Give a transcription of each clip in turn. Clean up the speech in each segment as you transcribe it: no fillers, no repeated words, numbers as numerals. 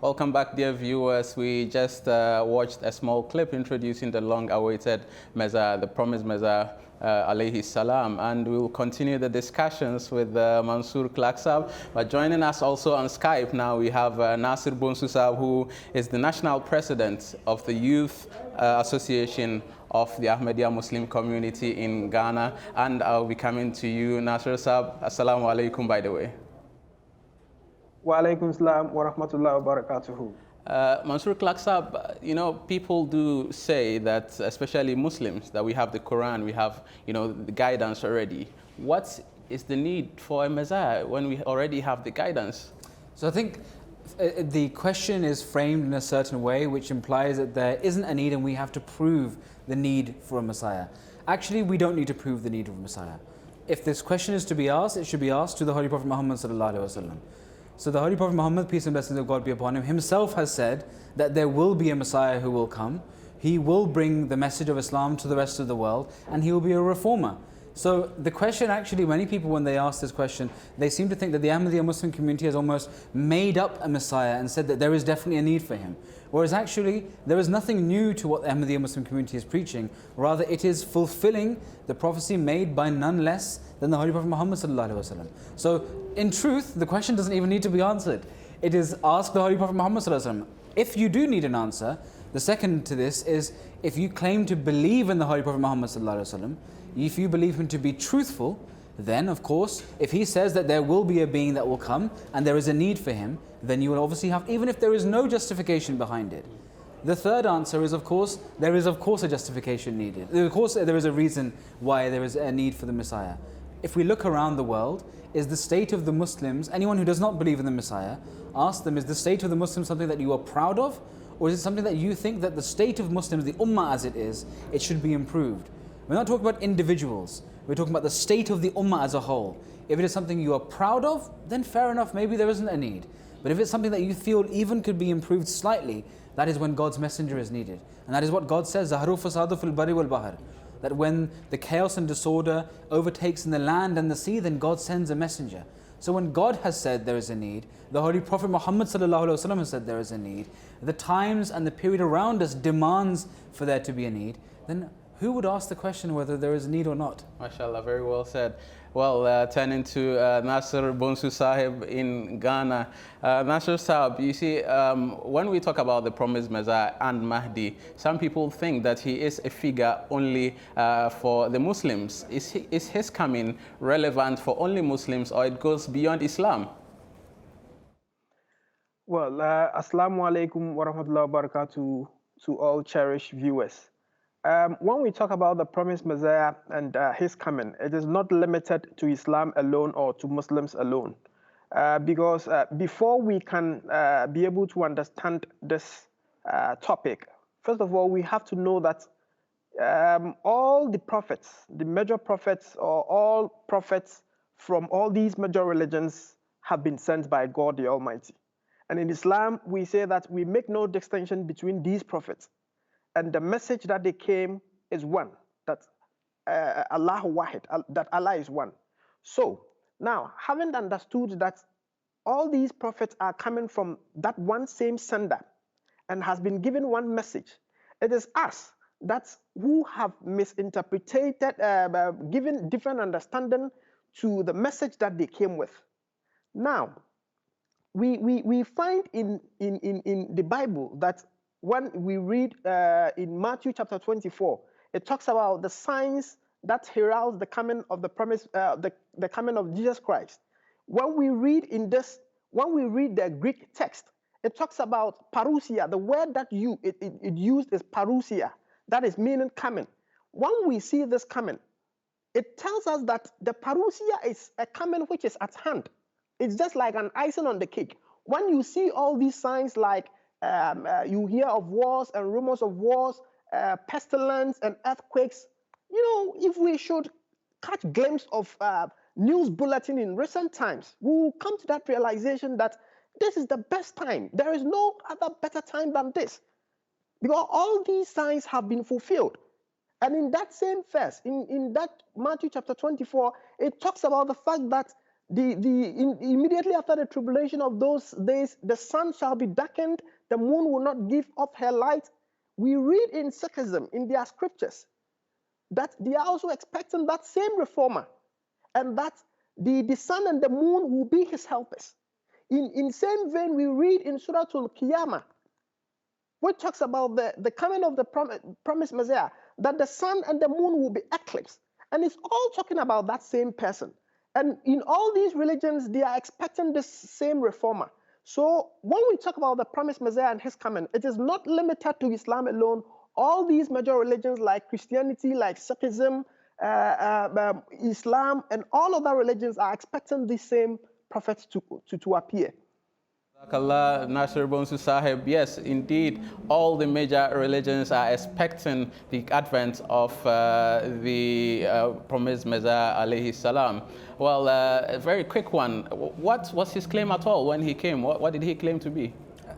Welcome back, dear viewers. We just watched a small clip introducing the long-awaited Messiah, the promised Messiah, alayhi salam, and we will continue the discussions with Mansour Klaksab. But joining us also on Skype now, we have Nasir Bonsusab, who is the national president of the Youth Association of the Ahmadiyya Muslim Community in Ghana. And I'll be coming to you, Nasir Sab. Assalamu alaikum, by the way. Wa alaikum salam wa rahmatullahi wa barakatuhu. Mansour Klaksab, people do say that, especially Muslims, that we have the Quran, we have, the guidance already. What is the need for a Messiah when we already have the guidance? So I think the question is framed in a certain way, which implies that there isn't a need and we have to prove the need for a Messiah. Actually, we don't need to prove the need of a Messiah. If this question is to be asked, it should be asked to the Holy Prophet Muhammad sallallahu alaihi wasallam. So the Holy Prophet Muhammad, peace and blessings of God be upon him, himself has said that there will be a Messiah who will come. He will bring the message of Islam to the rest of the world, and he will be a reformer. So the question, actually, many people, when they ask this question, they seem to think that the Ahmadiyya Muslim community has almost made up a Messiah and said that there is definitely a need for him. Whereas actually, there is nothing new to what the Ahmadiyya Muslim community is preaching. Rather, it is fulfilling the prophecy made by none less than the Holy Prophet Muhammad sallallahu alaihi wasallam. So in truth, the question doesn't even need to be answered. It is ask the Holy Prophet Muhammad sallallahu alaihi wasallam. If you do need an answer, the second to this is, if you claim to believe in the Holy Prophet Muhammad sallallahu alaihi wasallam, if you believe him to be truthful, then of course, if he says that there will be a being that will come and there is a need for him, then you will obviously have, even if there is no justification behind it. The third answer is, of course, there is of course a justification needed. Of course, there is a reason why there is a need for the Messiah. If we look around the world, is the state of the Muslims, anyone who does not believe in the Messiah, ask them, is the state of the Muslims something that you are proud of? Or is it something that you think that the state of Muslims, the Ummah as it is, it should be improved? We're not talking about individuals. We're talking about the state of the Ummah as a whole. If it is something you are proud of, then fair enough, maybe there isn't a need. But if it's something that you feel even could be improved slightly, that is when God's messenger is needed. And that is what God says, Zaharu fasadu fil bari wal bahr. That when the chaos and disorder overtakes in the land and the sea, then God sends a messenger. So when God has said there is a need, the Holy Prophet Muhammad sallallahu alaihi wasallam has said there is a need, the times and the period around us demands for there to be a need, then who would ask the question whether there is a need or not? MashaAllah, very well said. Well, turning to Nasir Bonsu Sahib in Ghana. Nasir Sahib, you see, when we talk about the promised Messiah and Mahdi, some people think that he is a figure only for the Muslims. Is his coming relevant for only Muslims, or it goes beyond Islam? Well, assalamu alaikum wa rahmatullahi wa barakatuh to all cherished viewers. When we talk about the promised Messiah and his coming, it is not limited to Islam alone or to Muslims alone. Because before we can be able to understand this topic, first of all, we have to know that all the prophets, the major prophets, or all prophets from all these major religions have been sent by God the Almighty. And in Islam, we say that we make no distinction between these prophets. And the message that they came is one, that Allah Wahid, that Allah is one. So now, having understood that all these prophets are coming from that one same sender and has been given one message, it is us that who have misinterpreted, given different understanding to the message that they came with. Now, we find in the Bible that when we read in Matthew chapter 24, it talks about the signs that herald the coming of the promise, the coming of Jesus Christ. When we read the Greek text, it talks about parousia. The word that it used is parousia. That is meaning coming. When we see this coming, it tells us that the parousia is a coming which is at hand. It's just like an icing on the cake. When you see all these signs like you hear of wars and rumors of wars, pestilence and earthquakes. If we should catch a glimpse of news bulletin in recent times, we will come to that realization that this is the best time. There is no other better time than this. Because all these signs have been fulfilled. And in that same verse, in that Matthew chapter 24, it talks about the fact that Immediately after the tribulation of those days, the sun shall be darkened, the moon will not give off her light. We read in Sikhism, in their scriptures, that they are also expecting that same reformer, and that the sun and the moon will be his helpers. In same vein, we read in Surah Al-Qiyamah, which talks about the coming of the promised Messiah, that the sun and the moon will be eclipsed. And it's all talking about that same person. And in all these religions, they are expecting this same reformer. So when we talk about the promised Messiah and his coming, it is not limited to Islam alone. All these major religions like Christianity, like Sikhism, Islam, and all other religions are expecting the same prophets to appear. Allah, Nasir Bonsu Sahib, yes, indeed, all the major religions are expecting the advent of the promised Messiah, alayhi salam. Well, a very quick one. What was his claim at all when he came? What did he claim to be?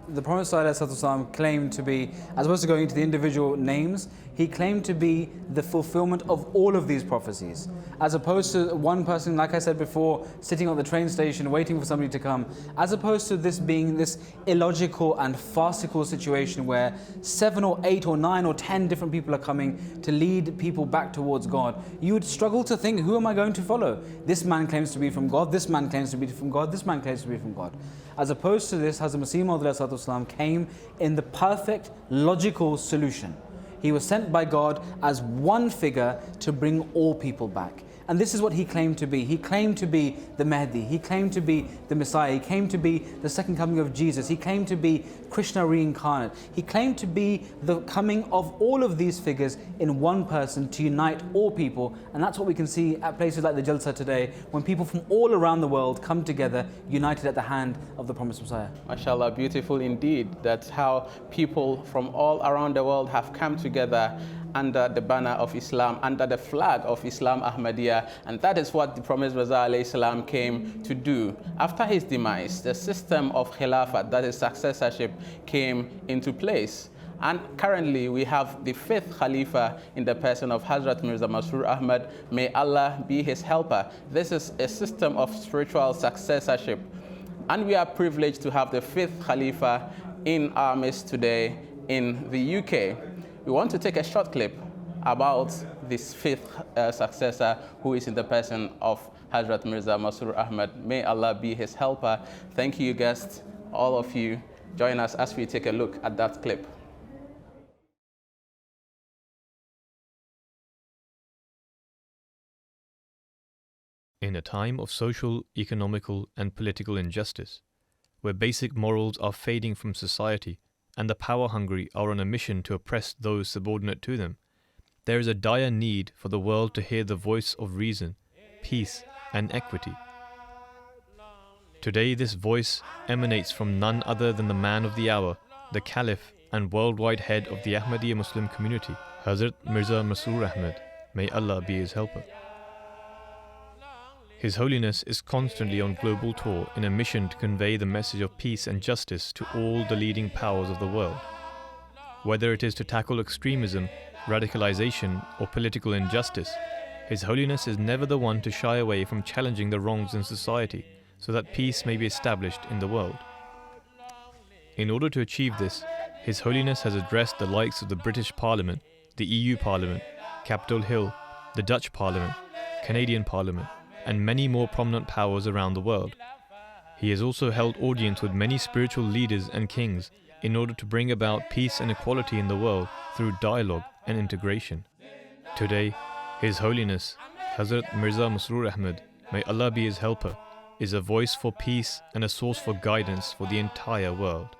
The Prophet ﷺ claimed to be, as opposed to going into the individual names, he claimed to be the fulfillment of all of these prophecies. As opposed to one person, like I said before, sitting on the train station waiting for somebody to come. As opposed to this being this illogical and farcical situation where 7 or 8 or 9 or 10 different people are coming to lead people back towards God. You would struggle to think, who am I going to follow? This man claims to be from God, this man claims to be from God, this man claims to be from God. As opposed to this, Hazrat Masih Maud came in the perfect logical solution. He was sent by God as one figure to bring all people back. And this is what he claimed to be. He claimed to be the Mahdi. He claimed to be the Messiah. He claimed to be the second coming of Jesus. He claimed to be Krishna reincarnate. He claimed to be the coming of all of these figures in one person to unite all people. And that's what we can see at places like the Jalsa today, when people from all around the world come together, united at the hand of the promised Messiah. MashaAllah, beautiful indeed. That's how people from all around the world have come together under the banner of Islam, under the flag of Islam Ahmadiyya, and that is what the promised Messiah alayhi salam came to do. After his demise, the system of Khilafat, that is successorship, came into place. And currently we have the 5th Khalifa in the person of Hazrat Mirza Masroor Ahmad. May Allah be his helper. This is a system of spiritual successorship. And we are privileged to have the 5th Khalifa in our midst today in the UK. We want to take a short clip about this 5th successor, who is in the person of Hazrat Mirza Masroor Ahmad. May Allah be his helper. Thank you, guests, all of you. Join us as we take a look at that clip. In a time of social, economical, and political injustice, where basic morals are fading from society and the power-hungry are on a mission to oppress those subordinate to them, there is a dire need for the world to hear the voice of reason, peace, and equity. Today, this voice emanates from none other than the man of the hour, the Caliph and worldwide head of the Ahmadiyya Muslim Community, Hazrat Mirza Masroor Ahmad. May Allah be his helper. His Holiness is constantly on global tour in a mission to convey the message of peace and justice to all the leading powers of the world. Whether it is to tackle extremism, radicalization, or political injustice, His Holiness is never the one to shy away from challenging the wrongs in society so that peace may be established in the world. In order to achieve this, His Holiness has addressed the likes of the British Parliament, the EU Parliament, Capitol Hill, the Dutch Parliament, Canadian Parliament, and many more prominent powers around the world. He has also held audience with many spiritual leaders and kings in order to bring about peace and equality in the world through dialogue and integration. Today, His Holiness, Hazrat Mirza Masroor Ahmad, may Allah be his helper, is a voice for peace and a source for guidance for the entire world.